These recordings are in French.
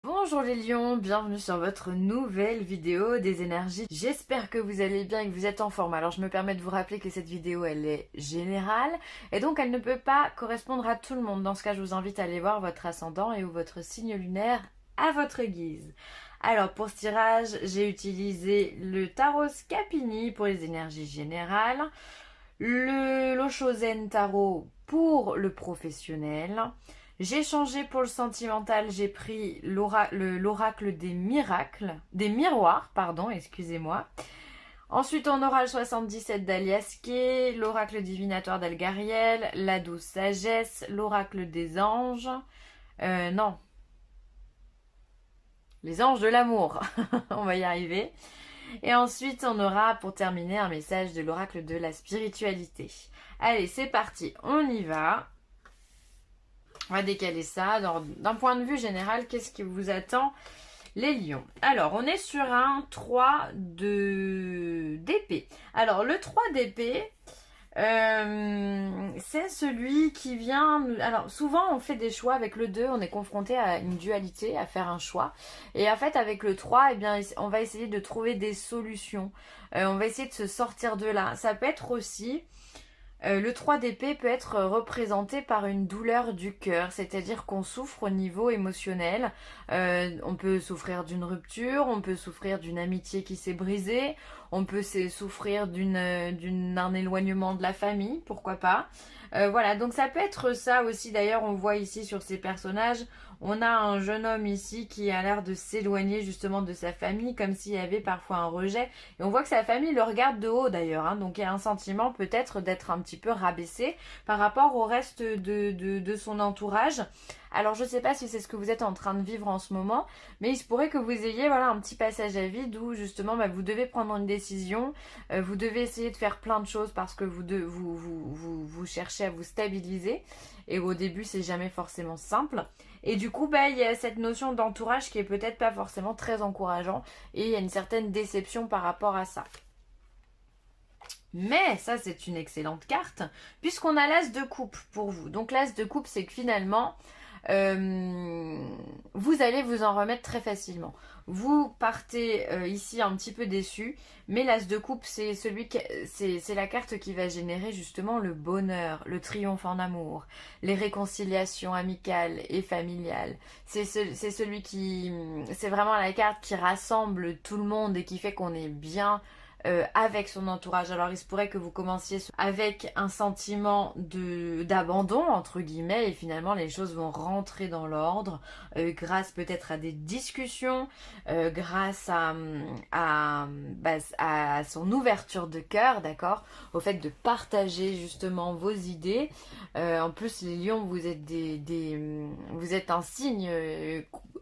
Bonjour les lions, bienvenue sur votre nouvelle vidéo des énergies. J'espère que vous allez bien et que vous êtes en forme. Alors je me permets de vous rappeler que cette vidéo elle est générale et donc elle ne peut pas correspondre à tout le monde. Dans ce cas je vous invite à aller voir votre ascendant et ou votre signe lunaire à votre guise. Alors pour ce tirage j'ai utilisé le tarot Scapini pour les énergies générales, le Loshozen Tarot pour le professionnel. J'ai changé pour le sentimental, j'ai pris l'oracle des miracles, des miroirs, pardon, excusez-moi. Ensuite, on aura le 77 d'Aliasqué, l'oracle divinatoire d'Algariel, la douce sagesse, l'oracle des anges. Non, les anges de l'amour. On va y arriver. Et ensuite, on aura pour terminer un message de l'oracle de la spiritualité. Allez, c'est parti, on y va. On va décaler ça. D'un point de vue général, qu'est-ce qui vous attend, les lions? Alors, on est sur un 3 d'épée. Alors, le 3 d'épée, c'est celui qui vient... Alors, souvent, on fait des choix avec le 2. On est confronté à une dualité, à faire un choix. Et en fait, avec le 3, eh bien, on va essayer de trouver des solutions. On va essayer de se sortir de là. Ça peut être aussi... le 3 d'épée peut être représenté par une douleur du cœur, c'est-à-dire qu'on souffre au niveau émotionnel. On peut souffrir d'une rupture, on peut souffrir d'une amitié qui s'est brisée, on peut souffrir d'un éloignement de la famille, pourquoi pas. Voilà, donc ça peut être ça aussi. D'ailleurs, on voit ici sur ces personnages, on a un jeune homme ici qui a l'air de s'éloigner justement de sa famille, comme s'il y avait parfois un rejet. Et on voit que sa famille le regarde de haut d'ailleurs, hein, donc il y a un sentiment peut-être d'être un petit peu rabaissé par rapport au reste de son entourage. Alors je ne sais pas si c'est ce que vous êtes en train de vivre en ce moment, mais il se pourrait que vous ayez un petit passage à vide où justement vous devez prendre une décision, vous devez essayer de faire plein de choses parce que vous cherchez à vous stabiliser et au début c'est jamais forcément simple. Et du coup, il y a cette notion d'entourage qui est peut-être pas forcément très encourageant et il y a une certaine déception par rapport à ça. Mais ça, c'est une excellente carte puisqu'on a l'as de coupe pour vous. Donc l'as de coupe, c'est que finalement, vous allez vous en remettre très facilement. Vous partez ici un petit peu déçu, mais l'as de coupe, c'est la carte qui va générer justement le bonheur, le triomphe en amour, les réconciliations amicales et familiales. C'est vraiment la carte qui rassemble tout le monde et qui fait qu'on est bien avec son entourage. Alors il se pourrait que vous commenciez avec un sentiment d'abandon entre guillemets et finalement les choses vont rentrer dans l'ordre grâce peut-être à des discussions, grâce à son ouverture de cœur, d'accord, au fait de partager justement vos idées. En plus les lions, vous êtes vous êtes un signe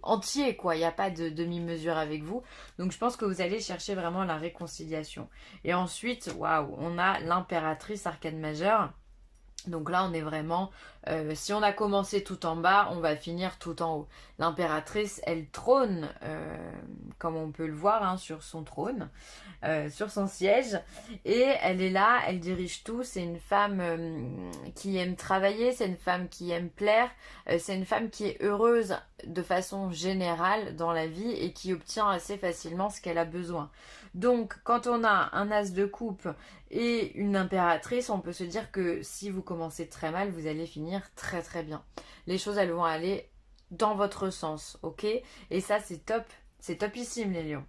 entier, quoi. Il n'y a pas de demi-mesure avec vous. Donc je pense que vous allez chercher vraiment la réconciliation. Et ensuite, waouh, on a l'impératrice arcane majeure. Donc là, on est vraiment... si on a commencé tout en bas, on va finir tout en haut. L'impératrice, elle trône, comme on peut le voir, hein, sur son trône, sur son siège. Et elle est là, elle dirige tout. C'est une femme qui aime travailler, c'est une femme qui aime plaire. C'est une femme qui est heureuse de façon générale dans la vie et qui obtient assez facilement ce qu'elle a besoin. Donc, quand on a un as de coupe et une impératrice, on peut se dire que si vous commencez très mal, vous allez finir très très bien. Les choses, elles vont aller dans votre sens, ok? Et ça, c'est topissime, les lions.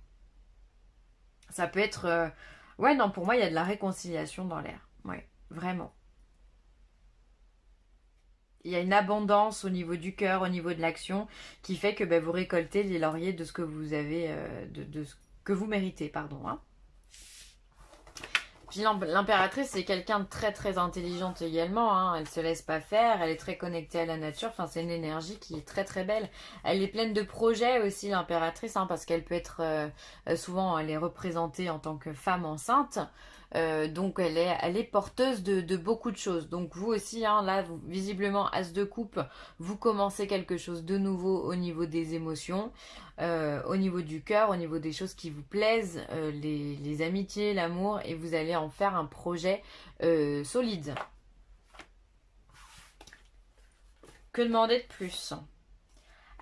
Ça peut être... Ouais, non, pour moi, il y a de la réconciliation dans l'air. Ouais, vraiment. Il y a une abondance au niveau du cœur, au niveau de l'action, qui fait que vous récoltez les lauriers de ce que vous avez, de ce que vous méritez, pardon. Hein. Puis l'impératrice, c'est quelqu'un de très très intelligente également. Hein. Elle se laisse pas faire, elle est très connectée à la nature. Enfin, c'est une énergie qui est très très belle. Elle est pleine de projets aussi, l'impératrice, hein, parce qu'elle peut être souvent, elle est représentée en tant que femme enceinte. Donc elle est porteuse de beaucoup de choses. Donc vous aussi, hein, là, visiblement, as de coupe, vous commencez quelque chose de nouveau au niveau des émotions, au niveau du cœur, au niveau des choses qui vous plaisent, les amitiés, l'amour, et vous allez en faire un projet solide. Que demander de plus ?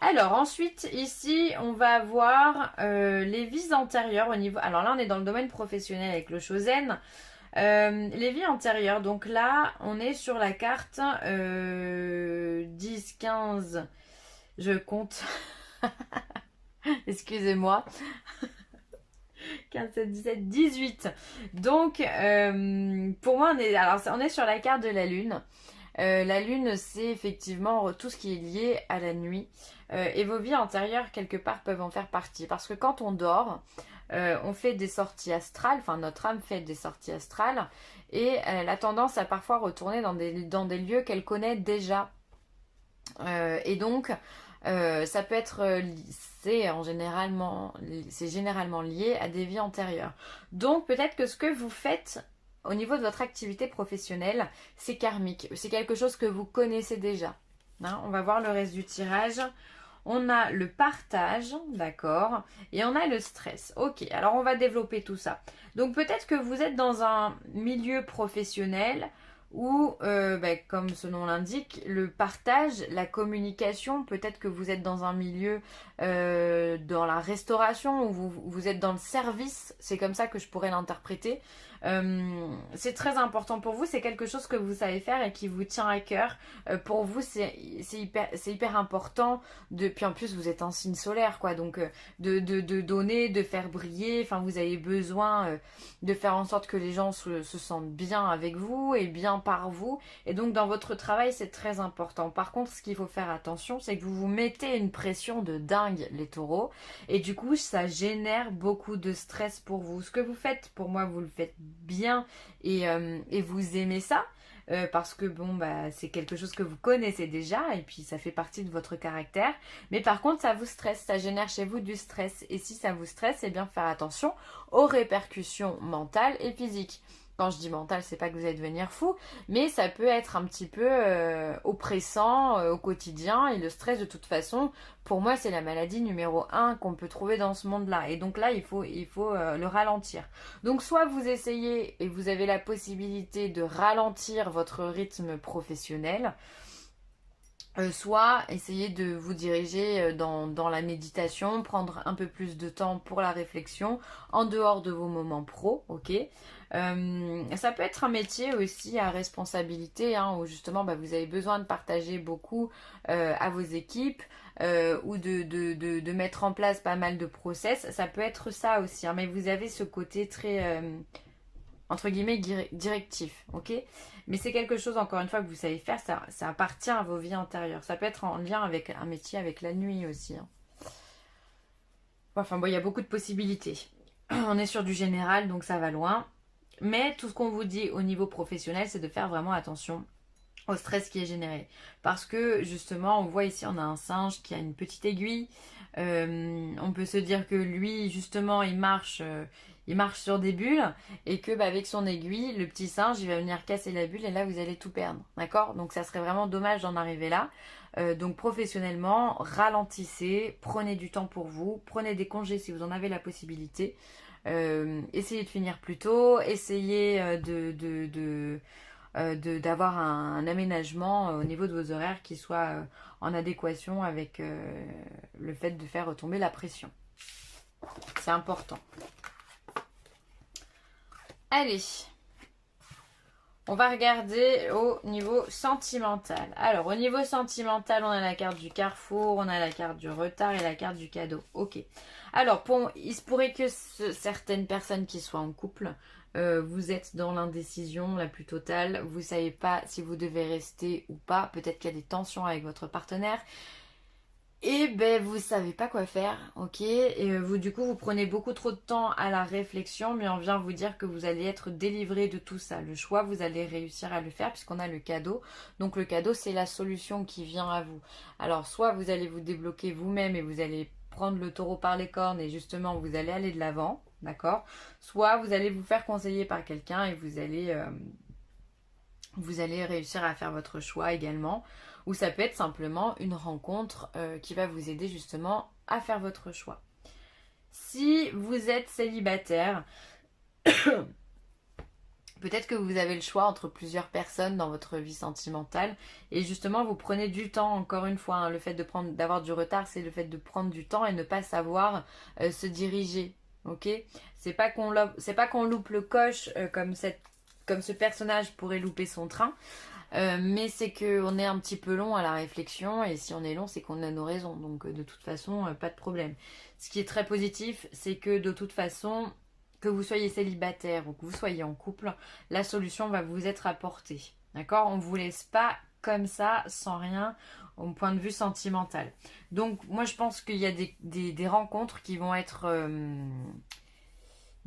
Alors ensuite, ici, on va avoir les vies antérieures au niveau... Alors là, on est dans le domaine professionnel avec le Shosen. Les vies antérieures, donc là, on est sur la carte 10, 15, je compte, excusez-moi, 15, 16, 17, 18. Donc, pour moi, on est sur la carte de la Lune. La Lune, c'est effectivement tout ce qui est lié à la nuit. Et vos vies antérieures, quelque part, peuvent en faire partie. Parce que quand on dort, on fait des sorties astrales, enfin notre âme fait des sorties astrales, et elle a tendance à parfois retourner dans des lieux qu'elle connaît déjà. Et donc, ça peut être, c'est généralement lié à des vies antérieures. Donc peut-être que ce que vous faites au niveau de votre activité professionnelle, c'est karmique. C'est quelque chose que vous connaissez déjà. Hein, on va voir le reste du tirage. On a le partage, d'accord, et on a le stress. Ok, alors on va développer tout ça. Donc peut-être que vous êtes dans un milieu professionnel où, comme ce nom l'indique, le partage, la communication, peut-être que vous êtes dans un milieu dans la restauration, où vous êtes dans le service, c'est comme ça que je pourrais l'interpréter. C'est très important pour vous, c'est quelque chose que vous savez faire et qui vous tient à cœur. Pour vous, c'est hyper important. Puis en plus, vous êtes un signe solaire, quoi. Donc, de donner, de faire briller. Enfin, vous avez besoin de faire en sorte que les gens se sentent bien avec vous et bien par vous. Et donc, dans votre travail, c'est très important. Par contre, ce qu'il faut faire attention, c'est que vous vous mettez une pression de dingue, les taureaux. Et du coup, ça génère beaucoup de stress pour vous. Ce que vous faites, pour moi, vous le faites bien et vous aimez ça. Parce que bon bah c'est quelque chose que vous connaissez déjà et puis ça fait partie de votre caractère, mais par contre ça vous stresse, ça génère chez vous du stress, et si ça vous stresse, c'est bien faire attention aux répercussions mentales et physiques. Quand je dis mental, c'est pas que vous allez devenir fou, mais ça peut être un petit peu oppressant au quotidien, et le stress de toute façon, pour moi c'est la maladie numéro 1 qu'on peut trouver dans ce monde-là, et donc là il faut le ralentir. Donc soit vous essayez et vous avez la possibilité de ralentir votre rythme professionnel, soit essayer de vous diriger dans la méditation, prendre un peu plus de temps pour la réflexion en dehors de vos moments pro, ok. Ça peut être un métier aussi à responsabilité, hein, où justement vous avez besoin de partager beaucoup à vos équipes, ou de mettre en place pas mal de process. Ça peut être ça aussi, hein, mais vous avez ce côté très entre guillemets directif, ok. Mais c'est quelque chose, encore une fois, que vous savez faire, ça appartient à vos vies antérieures. Ça peut être en lien avec un métier avec la nuit aussi, hein. Enfin bon, il y a beaucoup de possibilités. On est sur du général, donc ça va loin. Mais tout ce qu'on vous dit au niveau professionnel, c'est de faire vraiment attention au stress qui est généré. Parce que justement, on voit ici, on a un singe qui a une petite aiguille. On peut se dire que lui, justement, il marche sur des bulles, et que avec son aiguille, le petit singe, il va venir casser la bulle, et là, vous allez tout perdre. D'accord? Donc ça serait vraiment dommage d'en arriver là. Donc professionnellement, ralentissez, prenez du temps pour vous, prenez des congés si vous en avez la possibilité. Essayez de finir plus tôt, essayez d'avoir un aménagement au niveau de vos horaires qui soit en adéquation avec le fait de faire retomber la pression. C'est important. Allez, on va regarder au niveau sentimental. Alors, au niveau sentimental, on a la carte du carrefour, on a la carte du retard et la carte du cadeau. Ok. Alors, il se pourrait que certaines personnes qui soient en couple, vous êtes dans l'indécision la plus totale. Vous ne savez pas si vous devez rester ou pas. Peut-être qu'il y a des tensions avec votre partenaire. Et vous savez pas quoi faire, ok. Et du coup vous prenez beaucoup trop de temps à la réflexion, mais on vient vous dire que vous allez être délivré de tout ça. Le choix, vous allez réussir à le faire puisqu'on a le cadeau. Donc le cadeau, c'est la solution qui vient à vous. Alors soit vous allez vous débloquer vous-même et vous allez prendre le taureau par les cornes et justement vous allez aller de l'avant, d'accord. Soit vous allez vous faire conseiller par quelqu'un et vous allez réussir à faire votre choix également. Ou ça peut être simplement une rencontre qui va vous aider justement à faire votre choix. Si vous êtes célibataire, Peut-être que vous avez le choix entre plusieurs personnes dans votre vie sentimentale et justement vous prenez du temps, encore une fois, hein, le fait d'avoir du retard, c'est le fait de prendre du temps et ne pas savoir se diriger. Ok? C'est pas qu'on loupe le coche comme ce personnage pourrait louper son train, mais c'est qu'on est un petit peu long à la réflexion et si on est long, c'est qu'on a nos raisons. Donc de toute façon, pas de problème. Ce qui est très positif, c'est que de toute façon, que vous soyez célibataire ou que vous soyez en couple, la solution va vous être apportée. D'accord? On ne vous laisse pas comme ça, sans rien, au point de vue sentimental. Donc, moi, je pense qu'il y a des rencontres qui vont être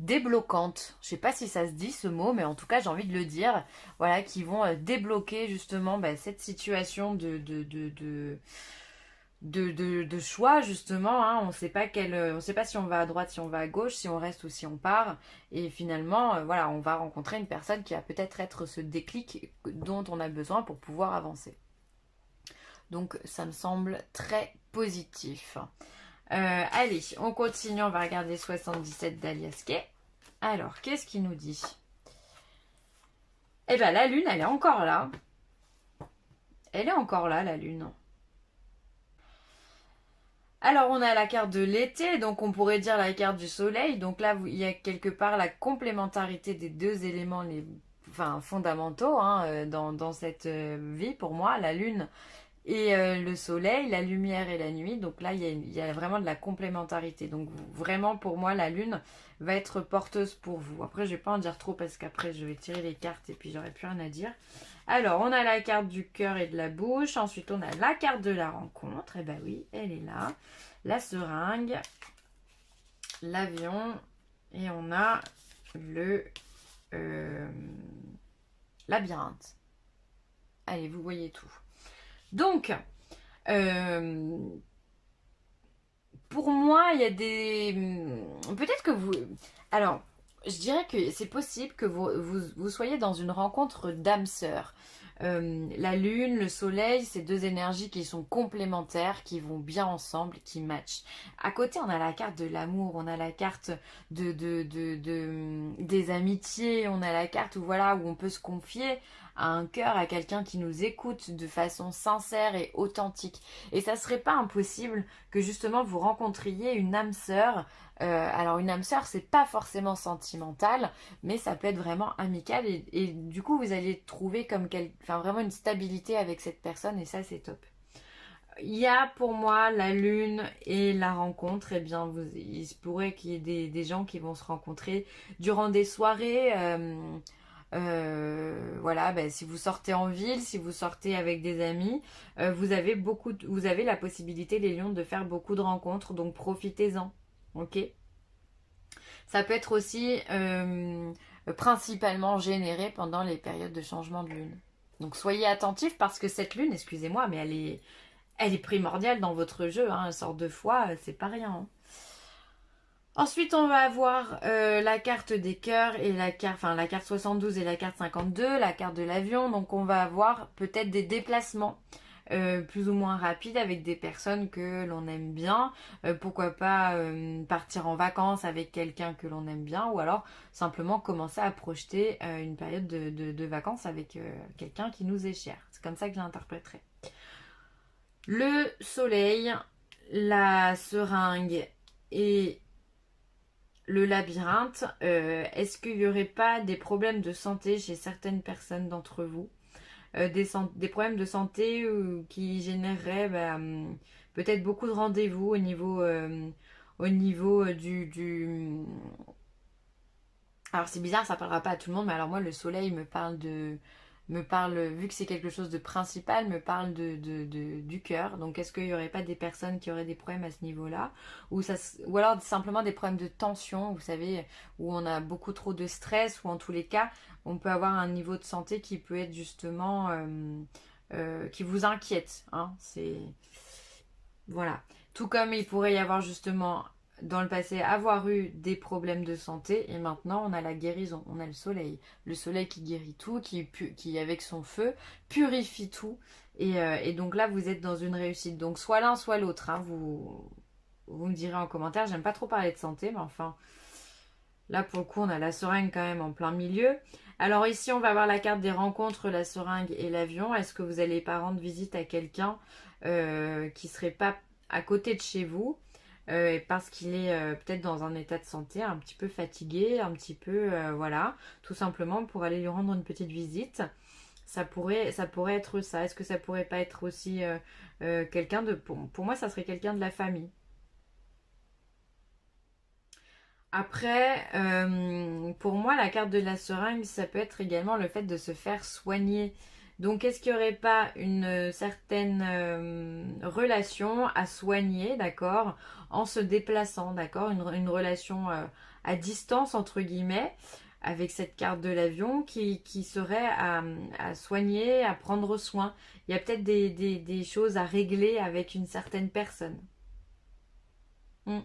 débloquantes. Je sais pas si ça se dit ce mot, mais en tout cas, j'ai envie de le dire. Voilà, qui vont débloquer justement cette situation de choix justement, hein. On sait pas si on va à droite, si on va à gauche, si on reste ou si on part et finalement voilà, on va rencontrer une personne qui va peut-être être ce déclic dont on a besoin pour pouvoir avancer. Donc ça me semble très positif. Allez, on continue, on va regarder 77 d'Alias Kay. Alors, qu'est-ce qu'il nous dit? Eh ben la lune, elle est encore là. Elle est encore là, la lune. Alors on a la carte de l'été, donc on pourrait dire la carte du soleil. Donc là, il y a quelque part la complémentarité des deux éléments fondamentaux, hein, dans cette vie pour moi, la lune et le soleil, la lumière et la nuit. Donc là, il y a vraiment de la complémentarité. Donc vraiment pour moi, la lune va être porteuse pour vous. Après, je vais pas en dire trop parce qu'après, je vais tirer les cartes et puis j'aurai plus rien à dire. Alors, on a la carte du cœur et de la bouche. Ensuite, on a la carte de la rencontre. Et ben oui, elle est là. La seringue, l'avion et on a le labyrinthe. Allez, vous voyez tout. Donc, pour moi, il y a des... Peut-être que vous... Alors, je dirais que c'est possible que vous soyez dans une rencontre d'âmes sœurs. La lune, le soleil, c'est deux énergies qui sont complémentaires, qui vont bien ensemble, qui matchent. À côté, on a la carte de l'amour, on a la carte des amitiés, on a la carte où, voilà, où on peut se confier à un cœur, à quelqu'un qui nous écoute de façon sincère et authentique. Et ça serait pas impossible que justement vous rencontriez une âme sœur. Alors une âme sœur, c'est pas forcément sentimental, mais ça peut être vraiment amical et du coup vous allez trouver vraiment une stabilité avec cette personne et ça c'est top. Il y a pour moi la lune et la rencontre, et bien il se pourrait qu'il y ait des gens qui vont se rencontrer durant des soirées. Voilà, si vous sortez en ville, si vous sortez avec des amis, vous avez la possibilité, les lions, de faire beaucoup de rencontres, donc profitez-en. Ok. Ça peut être aussi principalement généré pendant les périodes de changement de lune. Donc soyez attentifs parce que cette lune, excusez-moi, mais elle est primordiale dans votre jeu. Hein, elle sort deux fois, c'est pas rien. Hein. Ensuite, on va avoir la carte des cœurs et la carte 72 et la carte 52, la carte de l'avion. Donc, on va avoir peut-être des déplacements plus ou moins rapides avec des personnes que l'on aime bien. Pourquoi pas partir en vacances avec quelqu'un que l'on aime bien ou alors simplement commencer à projeter une période de vacances avec quelqu'un qui nous est cher. C'est comme ça que je l'interpréterai. Le soleil, la seringue et le labyrinthe, est-ce qu'il n'y aurait pas des problèmes de santé chez certaines personnes d'entre vous, des problèmes de santé qui généreraient peut-être beaucoup de rendez-vous au niveau Alors c'est bizarre, ça parlera pas à tout le monde, mais alors moi le soleil me parle, vu que c'est quelque chose de principal, me parle du cœur. Donc est-ce qu'il n'y aurait pas des personnes qui auraient des problèmes à ce niveau-là ou alors simplement des problèmes de tension, vous savez, où on a beaucoup trop de stress, ou en tous les cas, on peut avoir un niveau de santé qui peut être justement... qui vous inquiète. Hein, voilà. Tout comme il pourrait y avoir justement dans le passé avoir eu des problèmes de santé et maintenant on a la guérison, on a le soleil qui guérit tout, qui avec son feu purifie tout et donc là vous êtes dans une réussite, donc soit l'un soit l'autre, hein, vous me direz en commentaire, j'aime pas trop parler de santé mais enfin là pour le coup on a la seringue quand même en plein milieu. Alors ici, on va avoir la carte des rencontres, la seringue et l'avion. Est-ce que vous n'allez pas rendre visite à quelqu'un qui serait pas à côté de chez vous parce qu'il est peut-être dans un état de santé un petit peu fatigué, un petit peu, voilà, tout simplement pour aller lui rendre une petite visite. Ça pourrait être ça. Est-ce que ça pourrait pas être aussi quelqu'un de... Pour moi, ça serait quelqu'un de la famille. Après, pour moi, la carte de la seringue, ça peut être également le fait de se faire soigner. Donc, est-ce qu'il n'y aurait pas une certaine relation à soigner, d'accord, en se déplaçant, d'accord, une relation à distance, entre guillemets, avec cette carte de l'avion qui serait à soigner, à prendre soin. Il y a peut-être des choses à régler avec une certaine personne. Hmm.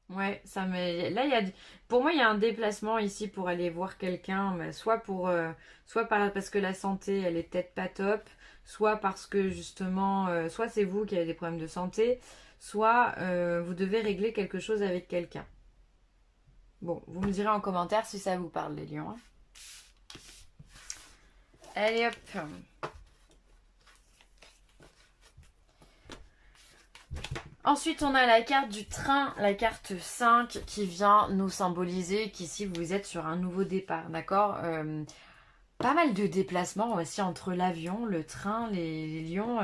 Ouais, ça me... Là, pour moi, il y a un déplacement ici pour aller voir quelqu'un, mais parce que la santé, elle est peut-être pas top, soit parce que justement, soit c'est vous qui avez des problèmes de santé, soit vous devez régler quelque chose avec quelqu'un. Bon, vous me direz en commentaire si ça vous parle, les lions, hein. Allez hop. Ensuite, on a la carte du train, la carte 5 qui vient nous symboliser qu'ici vous êtes sur un nouveau départ, d'accord. Pas mal de déplacements aussi entre l'avion, le train, les lions.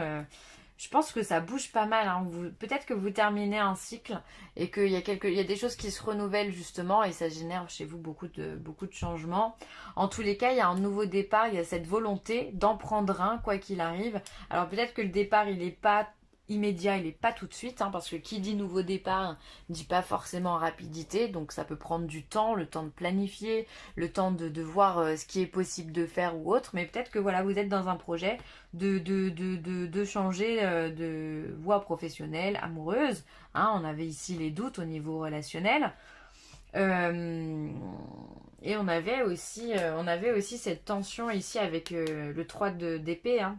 Je pense que ça bouge pas mal, hein. Peut-être que vous terminez un cycle et il y a des choses qui se renouvellent justement et ça génère chez vous beaucoup de changements. En tous les cas, il y a un nouveau départ, il y a cette volonté d'en prendre un quoi qu'il arrive. Alors peut-être que le départ, il n'est pas immédiat, il n'est pas tout de suite, hein, parce que qui dit nouveau départ dit pas forcément rapidité, donc ça peut prendre du temps, le temps de planifier, le temps de voir ce qui est possible de faire ou autre, mais peut-être que voilà, vous êtes dans un projet de changer de voie professionnelle, amoureuse, hein, on avait ici les doutes au niveau relationnel, euh, et on avait aussi cette tension ici avec le 3 d'épée, hein.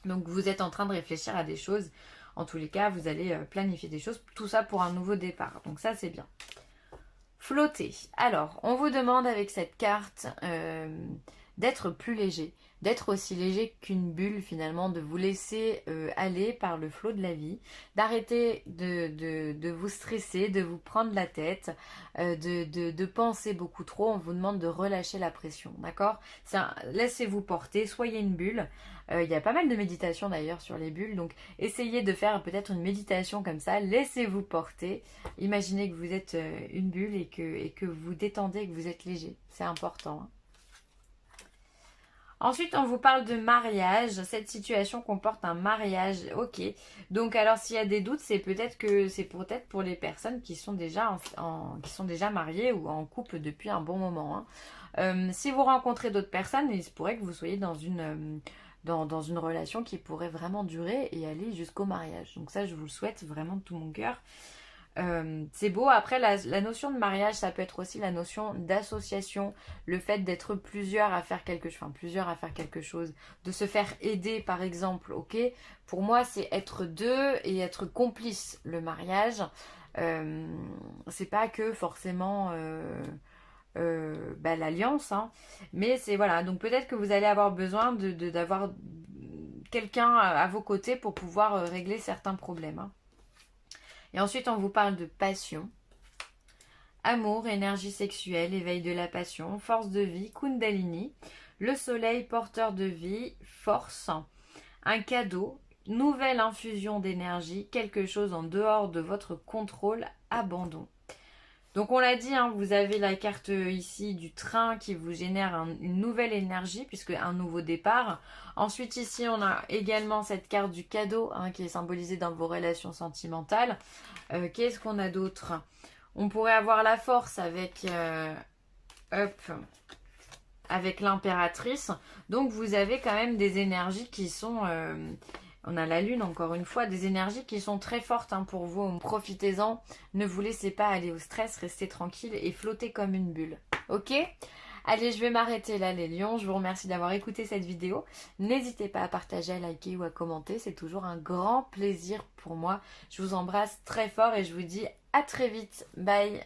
Donc vous êtes en train de réfléchir à des choses. En tous les cas, vous allez planifier des choses. Tout ça pour un nouveau départ. Donc ça, c'est bien. Flotter. Alors, on vous demande avec cette carte d'être plus léger, d'être aussi léger qu'une bulle finalement, de vous laisser aller par le flot de la vie, d'arrêter de vous stresser, de vous prendre la tête, de penser beaucoup trop. On vous demande de relâcher la pression, d'accord. Laissez-vous porter, soyez une bulle. Il y a pas mal de méditations d'ailleurs sur les bulles, donc essayez de faire peut-être une méditation comme ça, laissez-vous porter. Imaginez que vous êtes une bulle et que vous vous détendez, que vous êtes léger. C'est important, hein. Ensuite, on vous parle de mariage. Cette situation comporte un mariage. Ok. Donc, alors, s'il y a des doutes, c'est peut-être pour les personnes qui sont déjà qui sont déjà mariées ou en couple depuis un bon moment, hein. Si vous rencontrez d'autres personnes, il se pourrait que vous soyez dans une relation qui pourrait vraiment durer et aller jusqu'au mariage. Donc ça, je vous le souhaite vraiment de tout mon cœur. C'est beau. Après, la notion de mariage, ça peut être aussi la notion d'association, le fait d'être plusieurs à faire quelque chose, enfin plusieurs à faire quelque chose, de se faire aider par exemple, ok. Pour moi, c'est être deux et être complice. Le mariage, c'est pas que forcément l'alliance, hein, mais c'est voilà. Donc peut-être que vous allez avoir besoin d'avoir quelqu'un à vos côtés pour pouvoir régler certains problèmes, hein. Et ensuite, on vous parle de passion, amour, énergie sexuelle, éveil de la passion, force de vie, Kundalini, le soleil porteur de vie, force, un cadeau, nouvelle infusion d'énergie, quelque chose en dehors de votre contrôle, abandon. Donc on l'a dit, hein, vous avez la carte ici du train qui vous génère une nouvelle énergie puisque un nouveau départ. Ensuite ici on a également cette carte du cadeau, hein, qui est symbolisée dans vos relations sentimentales. Qu'est-ce qu'on a d'autre? On pourrait avoir la force avec l'impératrice. Donc vous avez quand même des énergies qui sont... on a la lune encore une fois, des énergies qui sont très fortes, hein, pour vous. Profitez-en, ne vous laissez pas aller au stress, restez tranquille et flottez comme une bulle. Ok? Allez, je vais m'arrêter là les lions. Je vous remercie d'avoir écouté cette vidéo. N'hésitez pas à partager, à liker ou à commenter. C'est toujours un grand plaisir pour moi. Je vous embrasse très fort et je vous dis à très vite. Bye!